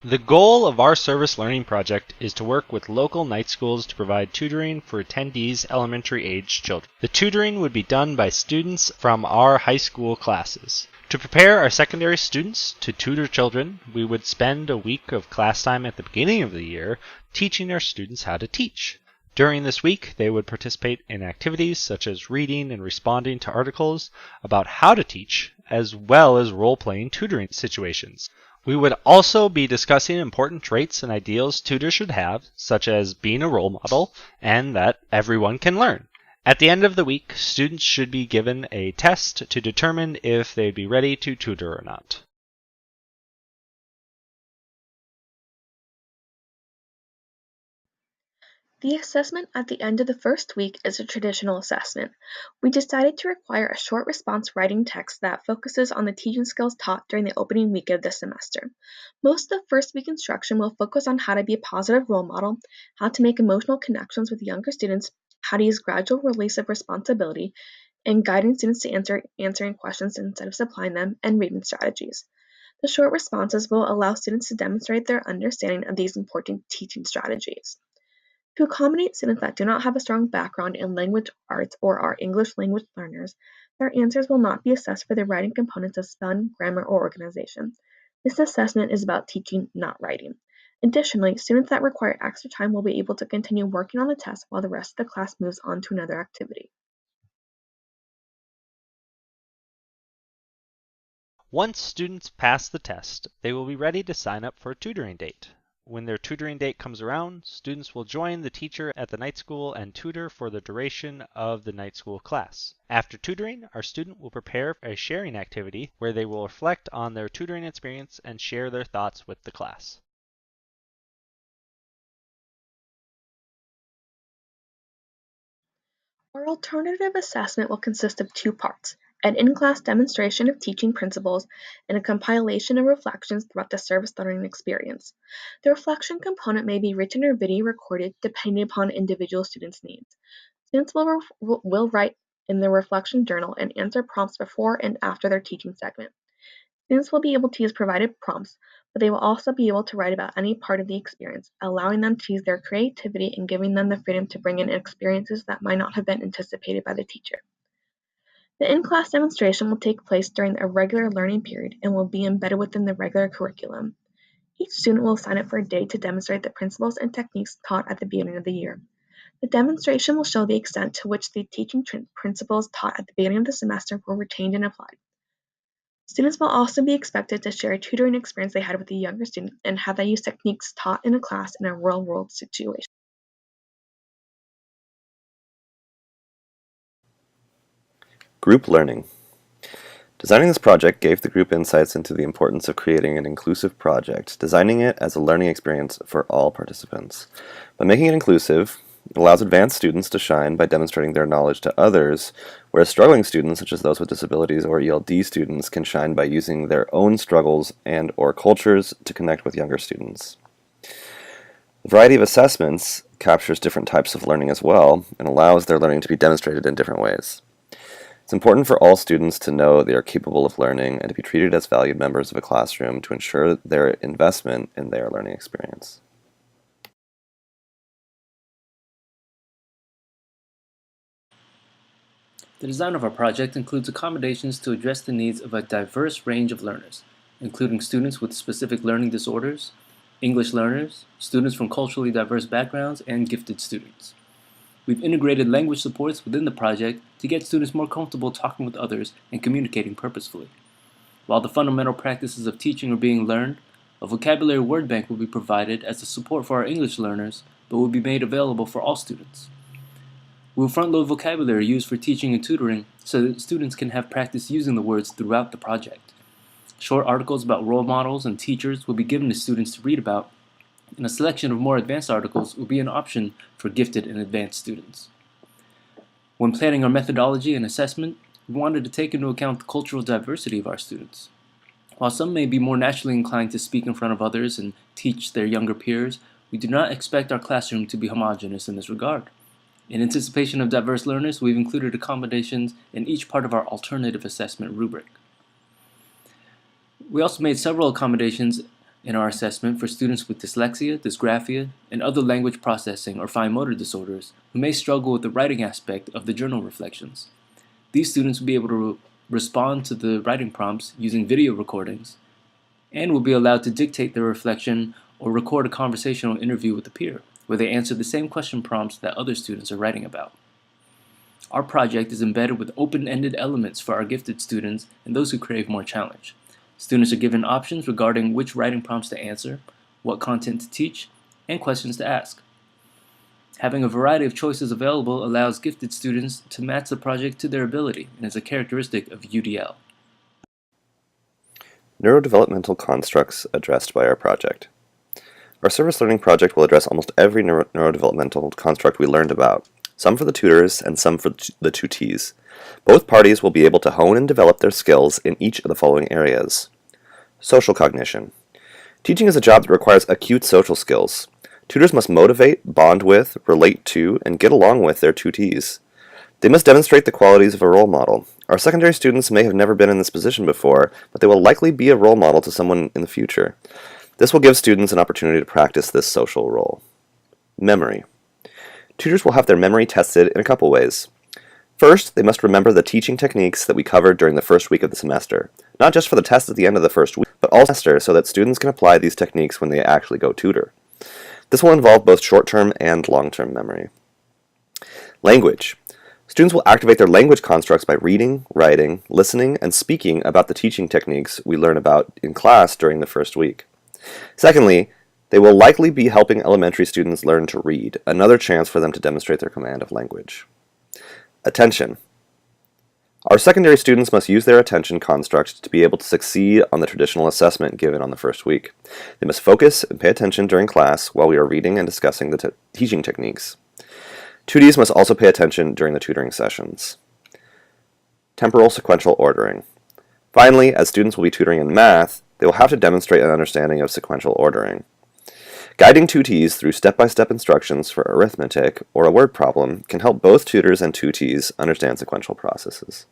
The goal of our service learning project is to work with local night schools to provide tutoring for attendees' elementary age children. The tutoring would be done by students from our high school classes. To prepare our secondary students to tutor children, we would spend a week of class time at the beginning of the year teaching our students how to teach. During this week, they would participate in activities such as reading and responding to articles about how to teach, as well as role-playing tutoring situations. We would also be discussing important traits and ideals tutors should have, such as being a role model and that everyone can learn. At the end of the week, students should be given a test to determine if they'd be ready to tutor or not. The assessment at the end of the first week is a traditional assessment. We decided to require a short response writing text that focuses on the teaching skills taught during the opening week of the semester. Most of the first week instruction will focus on how to be a positive role model, how to make emotional connections with younger students, how to use gradual release of responsibility, and guiding students to answering questions instead of supplying them, and reading strategies. The short responses will allow students to demonstrate their understanding of these important teaching strategies. To accommodate students that do not have a strong background in language arts or are English language learners, their answers will not be assessed for the writing components of spelling, grammar, or organization. This assessment is about teaching, not writing. Additionally, students that require extra time will be able to continue working on the test while the rest of the class moves on to another activity. Once students pass the test, they will be ready to sign up for a tutoring date. When their tutoring date comes around, students will join the teacher at the night school and tutor for the duration of the night school class. After tutoring, our student will prepare a sharing activity where they will reflect on their tutoring experience and share their thoughts with the class. Our alternative assessment will consist of two parts: an in-class demonstration of teaching principles and a compilation of reflections throughout the service learning experience. The reflection component may be written or video recorded depending upon individual students' needs. Students will write in their reflection journal and answer prompts before and after their teaching segment. Students will be able to use provided prompts, but they will also be able to write about any part of the experience, allowing them to use their creativity and giving them the freedom to bring in experiences that might not have been anticipated by the teacher. The in-class demonstration will take place during a regular learning period and will be embedded within the regular curriculum. Each student will sign up for a day to demonstrate the principles and techniques taught at the beginning of the year. The demonstration will show the extent to which the teaching principles taught at the beginning of the semester were retained and applied. Students will also be expected to share a tutoring experience they had with a younger student and how they use techniques taught in a class in a real-world situation. Group learning. Designing this project gave the group insights into the importance of creating an inclusive project, designing it as a learning experience for all participants. By making it inclusive, it allows advanced students to shine by demonstrating their knowledge to others, whereas struggling students, such as those with disabilities or ELD students, can shine by using their own struggles and/or cultures to connect with younger students. The variety of assessments captures different types of learning as well and allows their learning to be demonstrated in different ways. It's important for all students to know they are capable of learning and to be treated as valued members of a classroom to ensure their investment in their learning experience. The design of our project includes accommodations to address the needs of a diverse range of learners, including students with specific learning disorders, English learners, students from culturally diverse backgrounds, and gifted students. We've integrated language supports within the project to get students more comfortable talking with others and communicating purposefully. While the fundamental practices of teaching are being learned, a vocabulary word bank will be provided as a support for our English learners, but will be made available for all students. We will front-load vocabulary used for teaching and tutoring so that students can have practice using the words throughout the project. Short articles about role models and teachers will be given to students to read about, and a selection of more advanced articles will be an option for gifted and advanced students. When planning our methodology and assessment, we wanted to take into account the cultural diversity of our students. While some may be more naturally inclined to speak in front of others and teach their younger peers, we do not expect our classroom to be homogeneous in this regard. In anticipation of diverse learners, we've included accommodations in each part of our alternative assessment rubric. We also made several accommodations in our assessment for students with dyslexia, dysgraphia, and other language processing or fine motor disorders who may struggle with the writing aspect of the journal reflections. These students will be able to respond to the writing prompts using video recordings and will be allowed to dictate their reflection or record a conversational interview with a peer where they answer the same question prompts that other students are writing about. Our project is embedded with open-ended elements for our gifted students and those who crave more challenge. Students are given options regarding which writing prompts to answer, what content to teach, and questions to ask. Having a variety of choices available allows gifted students to match the project to their ability and is a characteristic of UDL. Neurodevelopmental constructs addressed by our project. Our service learning project will address almost every neurodevelopmental construct we learned about, some for the tutors and some for the tutees. Both parties will be able to hone and develop their skills in each of the following areas. Social cognition. Teaching is a job that requires acute social skills. Tutors must motivate, bond with, relate to, and get along with their tutees. They must demonstrate the qualities of a role model. Our secondary students may have never been in this position before, but they will likely be a role model to someone in the future. This will give students an opportunity to practice this social role. Memory. Tutors will have their memory tested in a couple ways. First, they must remember the teaching techniques that we covered during the first week of the semester, not just for the test at the end of the first week, but also so that students can apply these techniques when they actually go tutor. This will involve both short-term and long-term memory. Language. Students will activate their language constructs by reading, writing, listening, and speaking about the teaching techniques we learn about in class during the first week. Secondly, they will likely be helping elementary students learn to read, another chance for them to demonstrate their command of language. Attention. Our secondary students must use their attention construct to be able to succeed on the traditional assessment given on the first week. They must focus and pay attention during class while we are reading and discussing the teaching techniques. Tutees must also pay attention during the tutoring sessions. Temporal sequential ordering. Finally, as students will be tutoring in math, they will have to demonstrate an understanding of sequential ordering. Guiding tutees through step-by-step instructions for arithmetic or a word problem can help both tutors and tutees understand sequential processes.